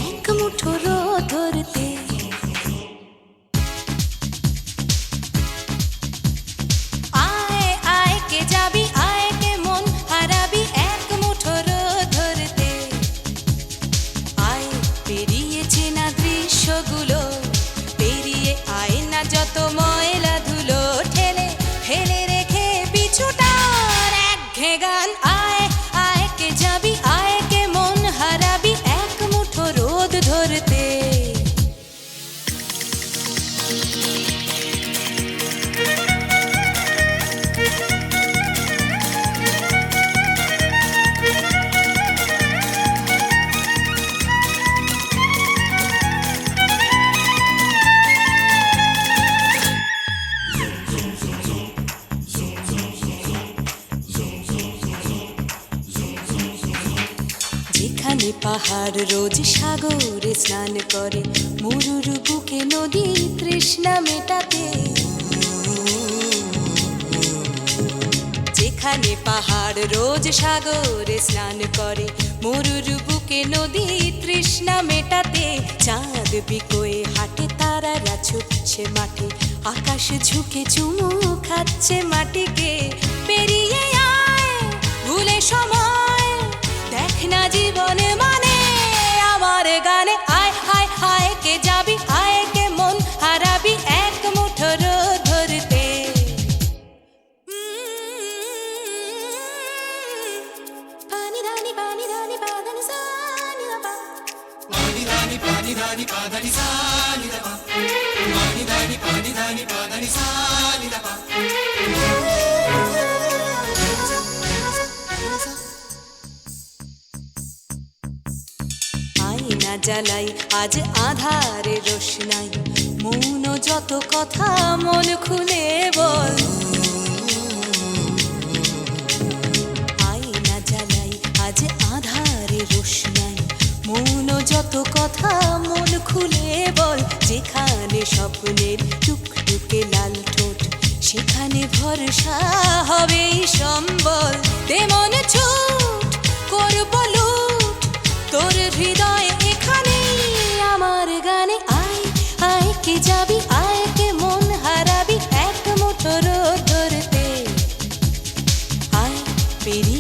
এক মুঠো রোদ ধরতে আয় আয় কে যাবি আয় কে মন হারাবি এক মুঠো রোদ ধরতে আয় পেরিয়েছে না দৃশ্যগুলো পেরিয়ে আয় না যত ময়লা ধুলো ঠেলে ফেলে রেখে পিছুটার একঘেয়ে গান আয় আয় কে যাবি আয় কে মন হারাবি এক মুঠো রোদ ধরতে যেখানে পাহাড় রোজ সাগরে স্নান করে মরুর বুকে নদী তৃষ্ণা মেটাতে যেখানে পাহাড় রোজ সাগরে স্নান করে মরুর বুকে নদী তৃষ্ণা মেটাতে চাঁদ বিকোয়ে হাটে তারারা ছুটছে মাঠে আকাশ ঝুঁকে চুমু খাচ্ছে মাটিকে পেরিয়ে আয় ভুলে সময় দেখ না জীবনে মানে আমার গানে আয় হায় হায় কে যাবি আয় কে মন হারাবি এক মুঠো রোদ ধরতে পানি ধানি পাদানি সানি দাপা পানি ধানি পাদানি সানি দাপা পানি ধানি পাদানি সানি দাপা আয়না জ্বালাই আজ আধারে রোশনাই মৌন যত কথা মন খুলে বল আয়না জ্বালাই আজ আধারে রোশনাই মৌন যত কথা মন খুলে বল যেখানে স্বপ্নের টুকটুকে লাল ঠোঁট সেখানে ভরসা হবে সম্বল তেমন ছুট করব লুট তোর হৃদয় এখানে আমার গানে আয় আয় কে যাবি আয় কে মন হারাবি এক মুঠো রোদ ধরতে আয় পেরিয়ে